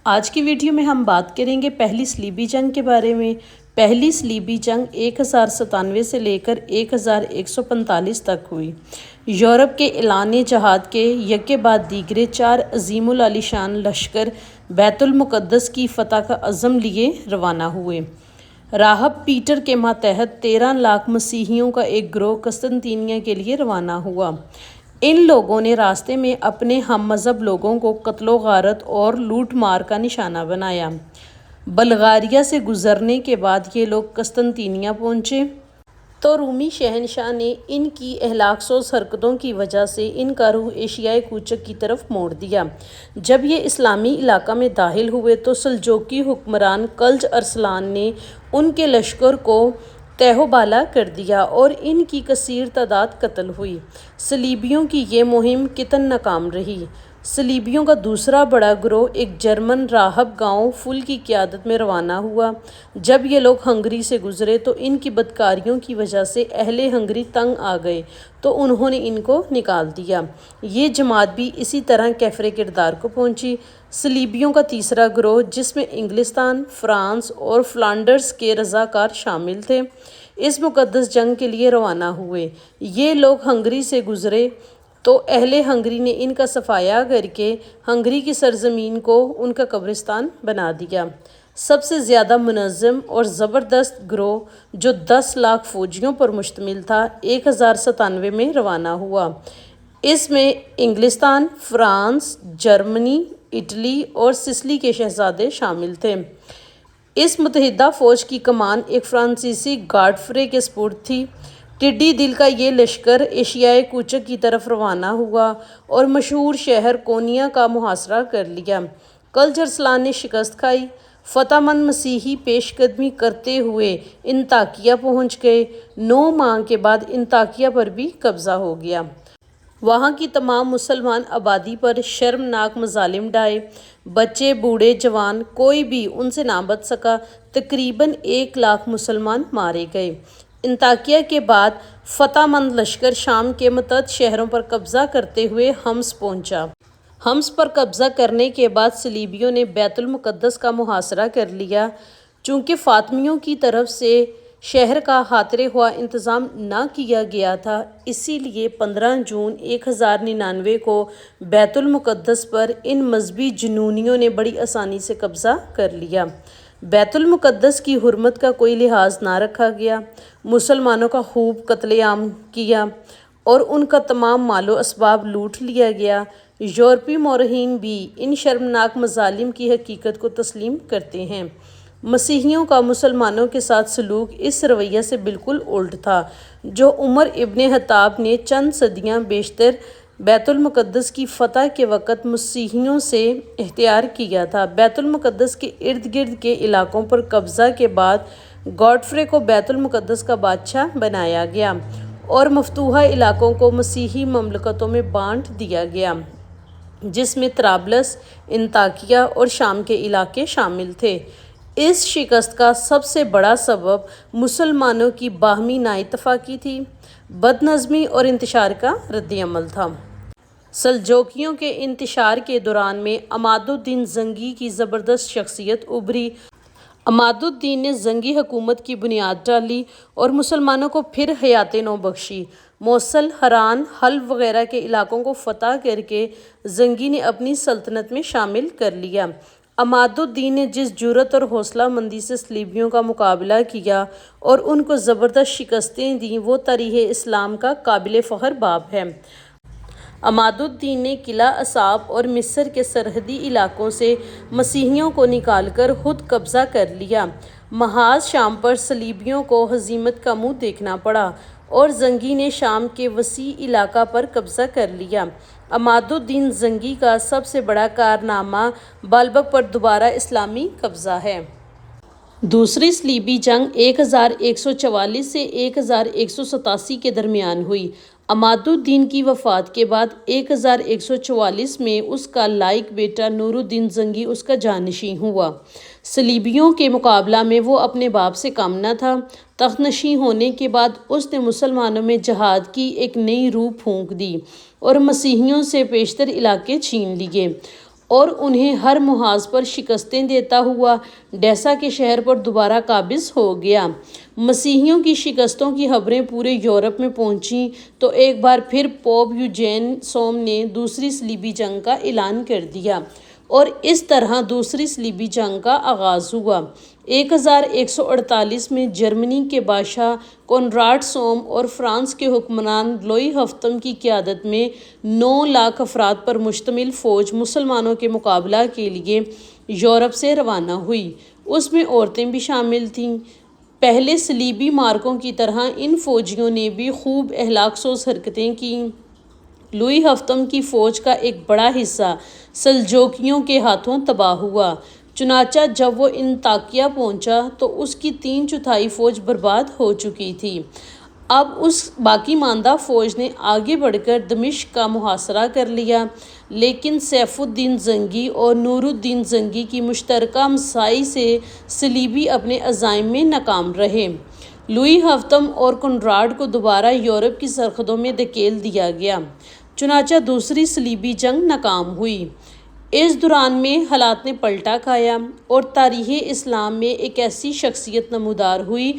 آج کی ویڈیو میں ہم بات کریں گے پہلی صلیبی جنگ کے بارے میں۔ پہلی صلیبی جنگ 1097 سے لے کر 1145 تک ہوئی۔ یورپ کے اعلان جہاد کے یکے بعد دیگرے 4 عظیم العالیشان لشکر بیت المقدس کی فتح کا عزم لیے روانہ ہوئے۔ راہب پیٹر کے ماتحت 13 لاکھ مسیحیوں کا ایک گروہ قسطنطنیہ کے لیے روانہ ہوا۔ ان لوگوں نے راستے میں اپنے ہم مذہب لوگوں کو قتل و غارت اور لوٹ مار کا نشانہ بنایا۔ بلغاریہ سے گزرنے کے بعد یہ لوگ قسطنطنیہ پہنچے تو رومی شہنشاہ نے ان کی اہلاک سوز حرکتوں کی وجہ سے ان کا رخ ایشیائے کوچک کی طرف موڑ دیا۔ جب یہ اسلامی علاقہ میں داخل ہوئے تو سلجوقی حکمران کلج ارسلان نے ان کے لشکر کو تہہ و بالا کر دیا اور ان کی کثیر تعداد قتل ہوئی۔ صلیبیوں کی یہ مہم قطعاً ناکام رہی۔ صلیبیوں کا دوسرا بڑا گروہ ایک جرمن راہب گاؤں فل کی قیادت میں روانہ ہوا۔ جب یہ لوگ ہنگری سے گزرے تو ان کی بدکاریوں کی وجہ سے اہل ہنگری تنگ آ گئے تو انہوں نے ان کو نکال دیا۔ یہ جماعت بھی اسی طرح کفر کردار کو پہنچی۔ صلیبیوں کا تیسرا گروہ جس میں انگلستان، فرانس اور فلانڈرز کے رضاکار شامل تھے، اس مقدس جنگ کے لیے روانہ ہوئے۔ یہ لوگ ہنگری سے گزرے تو اہل ہنگری نے ان کا صفایا کر کے ہنگری کی سرزمین کو ان کا قبرستان بنا دیا۔ سب سے زیادہ منظم اور زبردست گروہ جو 10 لاکھ فوجیوں پر مشتمل تھا 1097 میں روانہ ہوا۔ اس میں انگلستان، فرانس، جرمنی، اٹلی اور سسلی کے شہزادے شامل تھے۔ اس متحدہ فوج کی کمان ایک فرانسیسی گاڈفرے کے سپرد تھی۔ ٹڈی دل کا یہ لشکر ایشیائے کوچک کی طرف روانہ ہوا اور مشہور شہر کونیا کا محاصرہ کر لیا۔ کلج ارسلان نے شکست کھائی۔ فتح مند مسیحی پیش قدمی کرتے ہوئے انطاکیہ پہنچ گئے۔ 9 ماہ کے بعد انطاکیہ پر بھی قبضہ ہو گیا۔ وہاں کی تمام مسلمان آبادی پر شرمناک مظالم ڈھائے۔ بچے، بوڑھے، جوان کوئی بھی ان سے نہ بچ سکا۔ تقریباً 1 لاکھ مسلمان مارے گئے۔ انطاکیہ کے بعد فتح مند لشکر شام کے متعدد شہروں پر قبضہ کرتے ہوئے حمص پہنچا۔ حمص پر قبضہ کرنے کے بعد صلیبیوں نے بیت المقدس کا محاصرہ کر لیا۔ چونکہ فاطمیوں کی طرف سے شہر کا احاطے ہوا انتظام نہ کیا گیا تھا، اسی لیے 15 جون 1099 کو بیت المقدس پر ان مذہبی جنونیوں نے بڑی آسانی سے قبضہ کر لیا۔ بیت المقدس کی حرمت کا کوئی لحاظ نہ رکھا گیا۔ مسلمانوں کا خوب قتل عام کیا اور ان کا تمام مال و اسباب لوٹ لیا گیا۔ یورپی مورخین بھی ان شرمناک مظالم کی حقیقت کو تسلیم کرتے ہیں۔ مسیحیوں کا مسلمانوں کے ساتھ سلوک اس رویے سے بالکل الٹ تھا جو عمر ابن خطاب نے چند صدیاں بیشتر بیت المقدس کی فتح کے وقت مسیحیوں سے اختیار کیا تھا۔ بیت المقدس کے ارد گرد کے علاقوں پر قبضہ کے بعد گاڈفرے کو بیت المقدس کا بادشاہ بنایا گیا اور مفتوحہ علاقوں کو مسیحی مملکتوں میں بانٹ دیا گیا، جس میں طرابلس، انطاکیہ اور شام کے علاقے شامل تھے۔ اس شکست کا سب سے بڑا سبب مسلمانوں کی باہمی نا اتفاقی تھی، بد نظمی اور انتشار کا رد عمل تھا۔ سلجوقیوں کے انتشار کے دوران میں عماد الدین زنگی کی زبردست شخصیت ابھری۔ عماد الدین نے زنگی حکومت کی بنیاد ڈالی اور مسلمانوں کو پھر حیات نو بخشی۔ موصل، حران، حلب وغیرہ کے علاقوں کو فتح کر کے زنگی نے اپنی سلطنت میں شامل کر لیا۔ عماد الدین نے جس جرأت اور حوصلہ مندی سے صلیبیوں کا مقابلہ کیا اور ان کو زبردست شکستیں دیں، وہ تاریخ اسلام کا قابل فخر باب ہے۔ عماد الدین نے قلعہ اصاب اور مصر کے سرحدی علاقوں سے مسیحیوں کو نکال کر خود قبضہ کر لیا۔ محاذ شام پر صلیبیوں کو ہزیمت کا منہ دیکھنا پڑا اور زنگی نے شام کے وسیع علاقہ پر قبضہ کر لیا۔ عماد الدین زنگی کا سب سے بڑا کارنامہ بالبک پر دوبارہ اسلامی قبضہ ہے۔ دوسری صلیبی جنگ 1144 سے 1187 کے درمیان ہوئی۔ عماد الدین کی وفات کے بعد 1144 میں اس کا لائق بیٹا نور الدین زنگی اس کا جانشین ہوا۔ صلیبیوں کے مقابلہ میں وہ اپنے باپ سے کم نہ تھا۔ تخت نشین ہونے کے بعد اس نے مسلمانوں میں جہاد کی ایک نئی روح پھونک دی اور مسیحیوں سے بیشتر علاقے چھین لیے۔ اور انہیں ہر محاذ پر شکستیں دیتا ہوا ڈیسا کے شہر پر دوبارہ قابض ہو گیا۔ مسیحیوں کی شکستوں کی خبریں پورے یورپ میں پہنچیں تو ایک بار پھر پوپ یوجین سوم نے دوسری صلیبی جنگ کا اعلان کر دیا اور اس طرح دوسری صلیبی جنگ کا آغاز ہوا۔ 1148 میں جرمنی کے بادشاہ کونراڈ سوم اور فرانس کے حکمران لوئی ہفتم کی قیادت میں 9 لاکھ افراد پر مشتمل فوج مسلمانوں کے مقابلہ کے لیے یورپ سے روانہ ہوئی۔ اس میں عورتیں بھی شامل تھیں۔ پہلے صلیبی مارکوں کی طرح ان فوجیوں نے بھی خوب اخلاق سوز حرکتیں کیں۔ لوئی ہفتم کی فوج کا ایک بڑا حصہ سلجوقیوں کے ہاتھوں تباہ ہوا۔ چنانچہ جب وہ انطاکیہ پہنچا تو اس کی 3/4 فوج برباد ہو چکی تھی۔ اب اس باقی ماندہ فوج نے آگے بڑھ کر دمشق کا محاصرہ کر لیا، لیکن سیف الدین زنگی اور نور الدین زنگی کی مشترکہ مساعی سے صلیبی اپنے عزائم میں ناکام رہے۔ لوئی ہفتم اور کنراڈ کو دوبارہ یورپ کی سرحدوں میں دھکیل دیا گیا، چنانچہ دوسری صلیبی جنگ ناکام ہوئی۔ اس دوران میں حالات نے پلٹا کھایا اور تاریخ اسلام میں ایک ایسی شخصیت نمودار ہوئی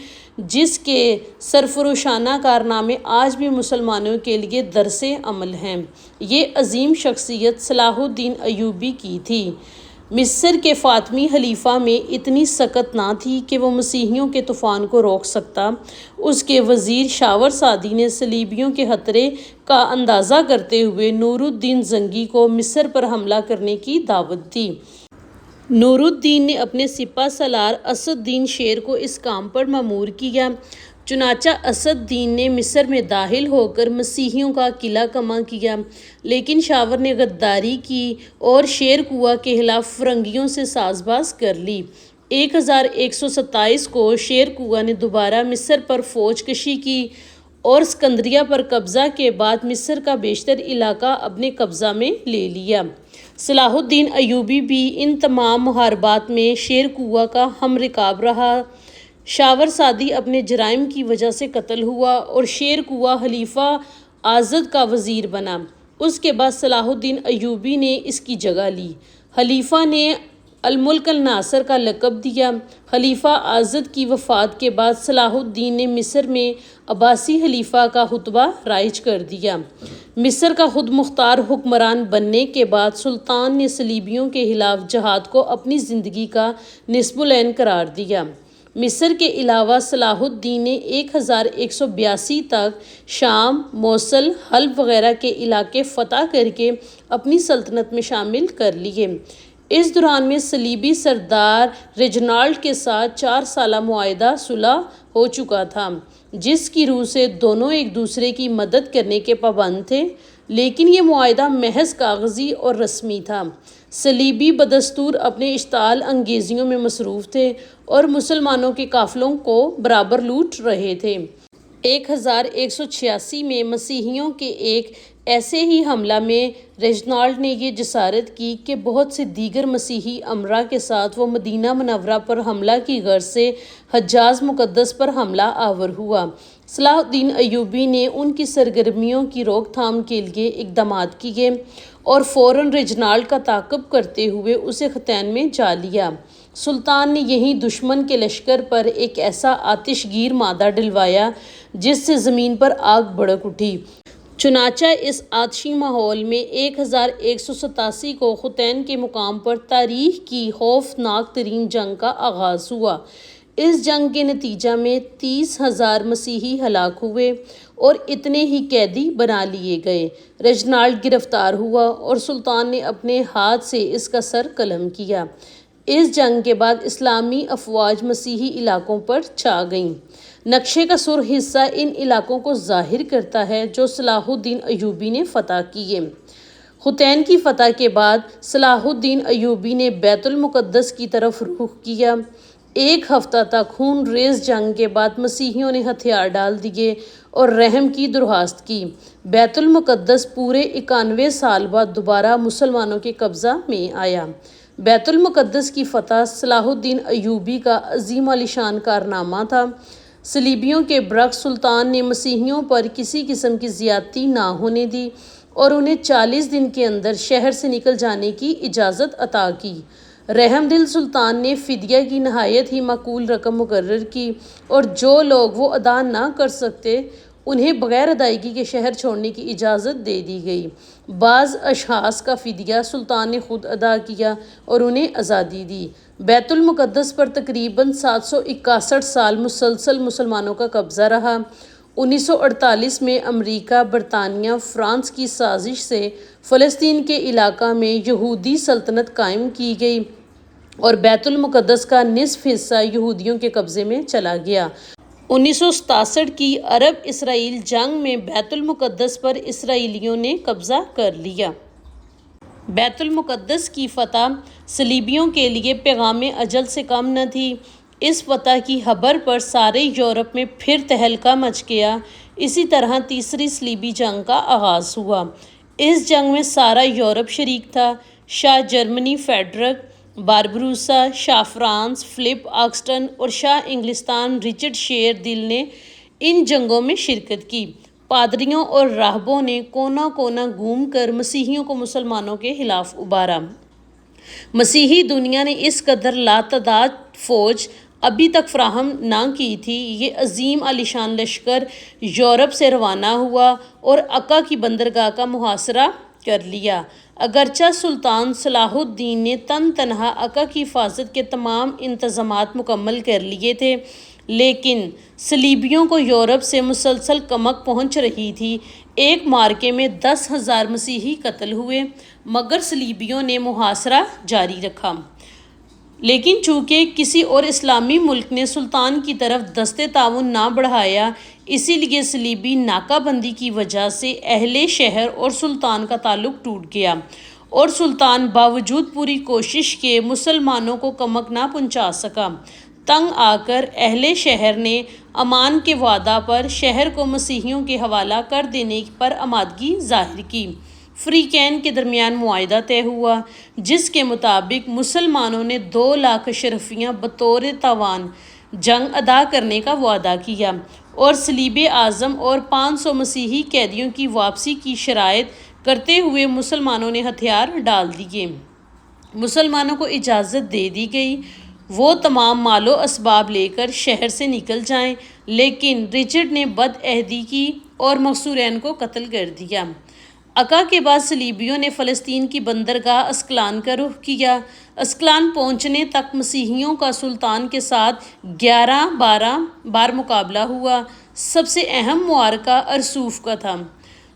جس کے سرفروشانہ کارنامے آج بھی مسلمانوں کے لیے درس عمل ہیں۔ یہ عظیم شخصیت صلاح الدین ایوبی کی تھی۔ مصر کے فاطمی خلیفہ میں اتنی سکت نہ تھی کہ وہ مسیحیوں کے طوفان کو روک سکتا۔ اس کے وزیر شاور سعدی نے صلیبیوں کے خطرے کا اندازہ کرتے ہوئے نور الدین زنگی کو مصر پر حملہ کرنے کی دعوت دی۔ نور الدین نے اپنے سپہ سالار اسد الدین شیر کو اس کام پر مأمور کیا۔ چنانچہ اسد الدین نے مصر میں داخل ہو کر مسیحیوں کا قلعہ کماں کیا، لیکن شاور نے غداری کی اور شیر قوہ کے خلاف فرنگیوں سے ساز باز کر لی۔ 1127 کو شیر قوہ نے دوبارہ مصر پر فوج کشی کی اور اسکندریہ پر قبضہ کے بعد مصر کا بیشتر علاقہ اپنے قبضہ میں لے لیا۔ صلاح الدین ایوبی بھی ان تمام محاربات میں شیر قوہ کا ہم رکاب رہا۔ شاور سعدی اپنے جرائم کی وجہ سے قتل ہوا اور شیر قوہ خلیفہ آزد کا وزیر بنا۔ اس کے بعد صلاح الدین ایوبی نے اس کی جگہ لی۔ خلیفہ نے الملک الناصر کا لقب دیا۔ خلیفہ آزد کی وفات کے بعد صلاح الدین نے مصر میں عباسی خلیفہ کا خطبہ رائج کر دیا۔ مصر کا خود مختار حکمران بننے کے بعد سلطان نے صلیبیوں کے خلاف جہاد کو اپنی زندگی کا نصب العین قرار دیا۔ مصر کے علاوہ صلاح الدین نے 1182 تک شام، موصل، حلب وغیرہ کے علاقے فتح کر کے اپنی سلطنت میں شامل کر لیے۔ اس دوران میں صلیبی سردار ریجنالڈ کے ساتھ 4 سالہ معاہدہ صلح ہو چکا تھا، جس کی روح سے دونوں ایک دوسرے کی مدد کرنے کے پابند تھے، لیکن یہ معاہدہ محض کاغذی اور رسمی تھا۔ صلیبی بدستور اپنے اشتعال انگیزیوں میں مصروف تھے اور مسلمانوں کے قافلوں کو برابر لوٹ رہے تھے۔ 1186 میں مسیحیوں کے ایک ایسے ہی حملہ میں ریجنالڈ نے یہ جسارت کی کہ بہت سے دیگر مسیحی امراء کے ساتھ وہ مدینہ منورہ پر حملہ کی غرض سے حجاز مقدس پر حملہ آور ہوا۔ صلاح الدین ایوبی نے ان کی سرگرمیوں کی روک تھام کے لیے اقدامات کیے اور فوراً ریجنالڈ کا تعاقب کرتے ہوئے اسے حطین میں جا لیا۔ سلطان نے یہیں دشمن کے لشکر پر ایک ایسا آتش گیر مادہ ڈلوایا جس سے زمین پر آگ بھڑک اٹھی۔ چنانچہ اس آتشی ماحول میں 1187 کو حطین کے مقام پر تاریخ کی خوفناک ترین جنگ کا آغاز ہوا۔ اس جنگ کے نتیجہ میں 30,000 مسیحی ہلاک ہوئے اور اتنے ہی قیدی بنا لیے گئے۔ ریجنالڈ گرفتار ہوا اور سلطان نے اپنے ہاتھ سے اس کا سر قلم کیا۔ اس جنگ کے بعد اسلامی افواج مسیحی علاقوں پر چھا گئیں۔ نقشے کا سرخ حصہ ان علاقوں کو ظاہر کرتا ہے جو صلاح الدین ایوبی نے فتح کیے۔ حطین کی فتح کے بعد صلاح الدین ایوبی نے بیت المقدس کی طرف رخ کیا۔ 1 ہفتہ تک خون ریز جنگ کے بعد مسیحیوں نے ہتھیار ڈال دیے اور رحم کی درخواست کی۔ بیت المقدس پورے 91 سال بعد دوبارہ مسلمانوں کے قبضہ میں آیا۔ بیت المقدس کی فتح صلاح الدین ایوبی کا عظیم الشان کارنامہ تھا۔ صلیبیوں کے برعکس سلطان نے مسیحیوں پر کسی قسم کی زیادتی نہ ہونے دی اور انہیں 40 دن کے اندر شہر سے نکل جانے کی اجازت عطا کی۔ رحم دل سلطان نے فدیہ کی نہایت ہی معقول رقم مقرر کی اور جو لوگ وہ ادا نہ کر سکتے انہیں بغیر ادائیگی کے شہر چھوڑنے کی اجازت دے دی گئی۔ بعض اشخاص کا فدیہ سلطان نے خود ادا کیا اور انہیں آزادی دی۔ بیت المقدس پر تقریباً 761 سال مسلسل مسلمانوں کا قبضہ رہا۔ 1948 میں امریکہ، برطانیہ، فرانس کی سازش سے فلسطین کے علاقہ میں یہودی سلطنت قائم کی گئی اور بیت المقدس کا نصف حصہ یہودیوں کے قبضے میں چلا گیا۔ 1967 کی عرب اسرائیل جنگ میں بیت المقدس پر اسرائیلیوں نے قبضہ کر لیا۔ بیت المقدس کی فتح صلیبیوں کے لیے پیغام اجل سے کم نہ تھی۔ اس فتح کی خبر پر سارے یورپ میں پھر تہلکہ مچ گیا۔ اسی طرح تیسری صلیبی جنگ کا آغاز ہوا۔ اس جنگ میں سارا یورپ شریک تھا۔ شاہ جرمنی فریڈرک باربروسا، شاہ فرانس فلپ آکسٹن اور شاہ انگلستان رچرڈ شیر دل نے ان جنگوں میں شرکت کی۔ پادریوں اور راہبوں نے کونا کونا گھوم کر مسیحیوں کو مسلمانوں کے خلاف ابھارا۔ مسیحی دنیا نے اس قدر لاتعداد فوج ابھی تک فراہم نہ کی تھی۔ یہ عظیم عالیشان لشکر یورپ سے روانہ ہوا اور عکا کی بندرگاہ کا محاصرہ کر لیا۔ اگرچہ سلطان صلاح الدین نے تنہا عکا کی حفاظت کے تمام انتظامات مکمل کر لیے تھے، لیکن صلیبیوں کو یورپ سے مسلسل کمک پہنچ رہی تھی۔ ایک معرکے میں 10,000 مسیحی قتل ہوئے، مگر صلیبیوں نے محاصرہ جاری رکھا۔ لیکن چونکہ کسی اور اسلامی ملک نے سلطان کی طرف دستِ تعاون نہ بڑھایا، اسی لیے صلیبی ناکہ بندی کی وجہ سے اہلِ شہر اور سلطان کا تعلق ٹوٹ گیا اور سلطان باوجود پوری کوشش کے مسلمانوں کو کمک نہ پہنچا سکا۔ تنگ آ کر اہلِ شہر نے امان کے وعدہ پر شہر کو مسیحیوں کے حوالہ کر دینے پر آمادگی ظاہر کی۔ فریقین کے درمیان معاہدہ طے ہوا، جس کے مطابق مسلمانوں نے 2 لاکھ اشرفیاں بطور تاوان جنگ ادا کرنے کا وعدہ کیا اور صلیب اعظم اور 500 مسیحی قیدیوں کی واپسی کی شرائط کرتے ہوئے مسلمانوں نے ہتھیار ڈال دیے۔ مسلمانوں کو اجازت دے دی گئی وہ تمام مال و اسباب لے کر شہر سے نکل جائیں، لیکن رچرڈ نے بدعہدی کی اور مقصورین کو قتل کر دیا۔ عکا کے بعد صلیبیوں نے فلسطین کی بندرگاہ اسکلان کا رخ کیا۔ اسکلان پہنچنے تک مسیحیوں کا سلطان کے ساتھ 11-12 بار مقابلہ ہوا۔ سب سے اہم معرکہ ارسوف کا تھا۔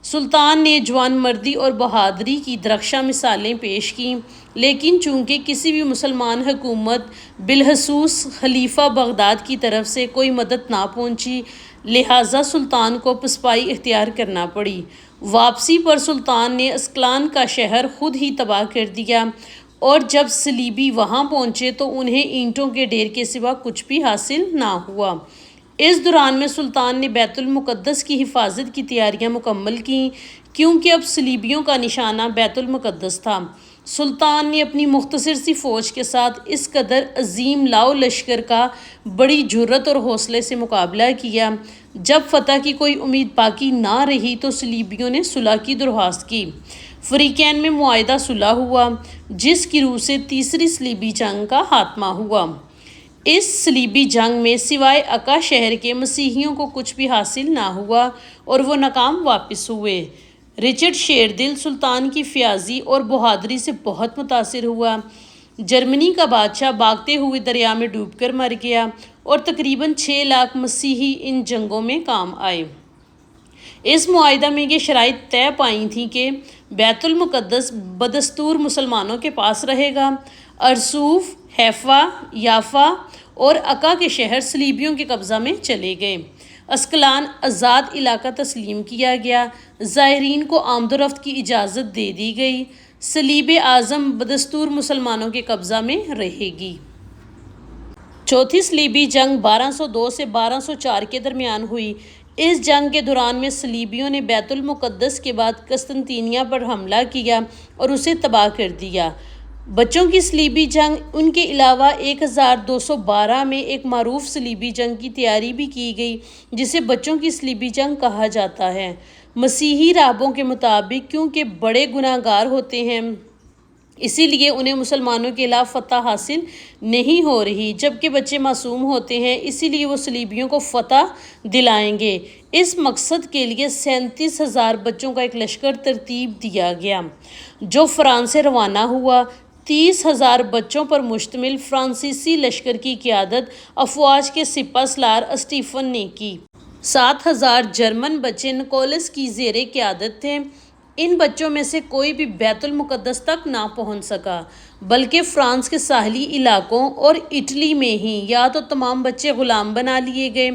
سلطان نے جوان مردی اور بہادری کی درخشاں مثالیں پیش کیں، لیکن چونکہ کسی بھی مسلمان حکومت بالخصوص خلیفہ بغداد کی طرف سے کوئی مدد نہ پہنچی، لہٰذا سلطان کو پسپائی اختیار کرنا پڑی۔ واپسی پر سلطان نے اسکلان کا شہر خود ہی تباہ کر دیا اور جب صلیبی وہاں پہنچے تو انہیں اینٹوں کے ڈھیر کے سوا کچھ بھی حاصل نہ ہوا۔ اس دوران میں سلطان نے بیت المقدس کی حفاظت کی تیاریاں مکمل کیں، کیونکہ اب صلیبیوں کا نشانہ بیت المقدس تھا۔ سلطان نے اپنی مختصر سی فوج کے ساتھ اس قدر عظیم لاؤ لشکر کا بڑی جرأت اور حوصلے سے مقابلہ کیا۔ جب فتح کی کوئی امید باقی نہ رہی تو صلیبیوں نے صلح کی درخواست کی۔ فریقین میں معاہدہ صلح ہوا، جس کی روح سے تیسری صلیبی جنگ کا خاتمہ ہوا۔ اس صلیبی جنگ میں سوائے عکا شہر کے مسیحیوں کو کچھ بھی حاصل نہ ہوا اور وہ ناکام واپس ہوئے۔ رچرڈ شیردل سلطان کی فیاضی اور بہادری سے بہت متاثر ہوا۔ جرمنی کا بادشاہ بھاگتے ہوئے دریا میں ڈوب کر مر گیا اور تقریباً 6 لاکھ مسیحی ان جنگوں میں کام آئے۔ اس معاہدہ میں یہ شرائط طے پائی تھیں کہ بیت المقدس بدستور مسلمانوں کے پاس رہے گا، ارسوف، حیفا، یافا اور عکا کے شہر صلیبیوں کے قبضہ میں چلے گئے۔ اسکلان آزاد علاقہ تسلیم کیا گیا، زائرین کو آمد و رفت کی اجازت دے دی گئی۔ صلیب اعظم بدستور مسلمانوں کے قبضہ میں رہے گی۔ چوتھی صلیبی جنگ 1202 سے 1204 کے درمیان ہوئی۔ اس جنگ کے دوران میں صلیبیوں نے بیت المقدس کے بعد قسطنطنیہ پر حملہ کیا اور اسے تباہ کر دیا۔ بچوں کی صلیبی جنگ ان کے علاوہ 1212 میں ایک معروف صلیبی جنگ کی تیاری بھی کی گئی، جسے بچوں کی صلیبی جنگ کہا جاتا ہے۔ مسیحی راہبوں کے مطابق کیونکہ بڑے گناہ گار ہوتے ہیں اسی لیے انہیں مسلمانوں کے خلاف فتح حاصل نہیں ہو رہی، جبکہ بچے معصوم ہوتے ہیں اسی لیے وہ صلیبیوں کو فتح دلائیں گے۔ اس مقصد کے لیے 37,000 بچوں کا ایک لشکر ترتیب دیا گیا جو فرانس سے روانہ ہوا۔ 30,000 بچوں پر مشتمل فرانسیسی لشکر کی قیادت افواج کے سپہ سالار اسٹیفن نے کی۔ 7,000 جرمن بچے نکولس کی زیر قیادت تھے۔ ان بچوں میں سے کوئی بھی بیت المقدس تک نہ پہنچ سکا، بلکہ فرانس کے ساحلی علاقوں اور اٹلی میں ہی یا تو تمام بچے غلام بنا لیے گئے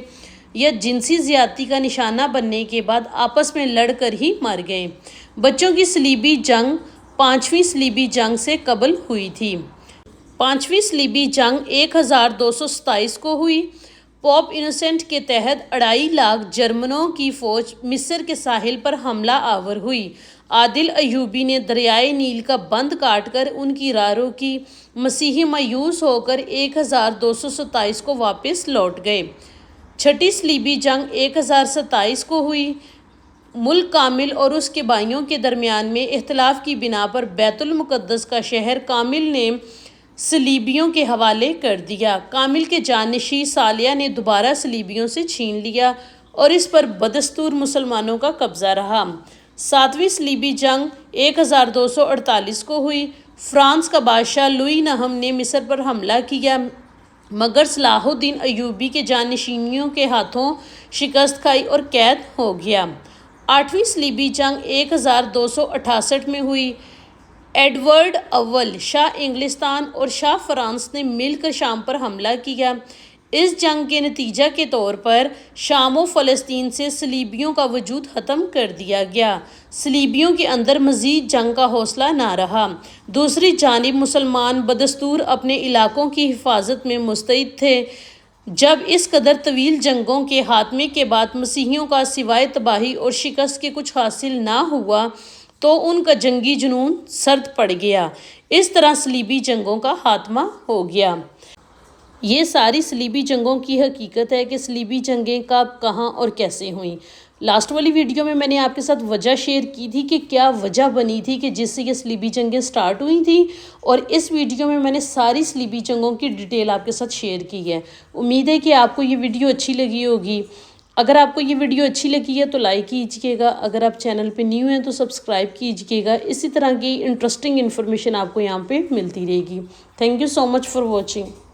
یا جنسی زیادتی کا نشانہ بننے کے بعد آپس میں لڑ کر ہی مر گئے۔ بچوں کی صلیبی جنگ 5ویں صلیبی جنگ سے قبل ہوئی تھی۔ 5ویں صلیبی جنگ 1227 کو ہوئی۔ پوپ انوسنٹ کے تحت 2.5 لاکھ جرمنوں کی فوج مصر کے ساحل پر حملہ آور ہوئی۔ عادل ایوبی نے دریائے نیل کا بند کاٹ کر ان کی راہ روکی۔ مسیحی مایوس ہو کر 1227 کو واپس لوٹ گئے۔ 6ٹھی صلیبی جنگ 1027 کو ہوئی۔ ملک کامل اور اس کے بھائیوں کے درمیان میں اختلاف کی بنا پر بیت المقدس کا شہر کامل نے صلیبیوں کے حوالے کر دیا۔ کامل کے جانشین سالیہ نے دوبارہ صلیبیوں سے چھین لیا اور اس پر بدستور مسلمانوں کا قبضہ رہا۔ 7ویں صلیبی جنگ 1248 کو ہوئی۔ فرانس کا بادشاہ لوئی نہم نے مصر پر حملہ کیا مگر صلاح الدین ایوبی کے جانشینوں کے ہاتھوں شکست کھائی اور قید ہو گیا۔ 8ویں صلیبی جنگ 1268 میں ہوئی۔ ایڈورڈ اول شاہ انگلستان اور شاہ فرانس نے مل کر شام پر حملہ کیا۔ اس جنگ کے نتیجہ کے طور پر شام و فلسطین سے صلیبیوں کا وجود ختم کر دیا گیا۔ صلیبیوں کے اندر مزید جنگ کا حوصلہ نہ رہا۔ دوسری جانب مسلمان بدستور اپنے علاقوں کی حفاظت میں مستعد تھے۔ جب اس قدر طویل جنگوں کے خاتمے کے بعد مسیحیوں کا سوائے تباہی اور شکست کے کچھ حاصل نہ ہوا تو ان کا جنگی جنون سرد پڑ گیا۔ اس طرح صلیبی جنگوں کا خاتمہ ہو گیا۔ یہ ساری صلیبی جنگوں کی حقیقت ہے کہ صلیبی جنگیں کب، کہاں اور کیسے ہوئیں۔ لاسٹ والی ویڈیو میں نے آپ کے ساتھ وجہ شیئر کی تھی کہ کیا وجہ بنی تھی کہ جس سے یہ صلیبی جنگیں سٹارٹ ہوئی تھیں، اور اس ویڈیو میں نے ساری صلیبی جنگوں کی ڈیٹیل آپ کے ساتھ شیئر کی ہے۔ امید ہے کہ آپ کو یہ ویڈیو اچھی لگی ہوگی۔ اگر آپ کو یہ ویڈیو اچھی لگی ہے تو لائک کیجیے گا، اگر آپ چینل پہ نیو ہیں تو سبسکرائب کیجیے گا۔ اسی طرح کی انٹرسٹنگ انفارمیشن آپ کو یہاں پہ ملتی رہے گی۔ Thank you so much for watching.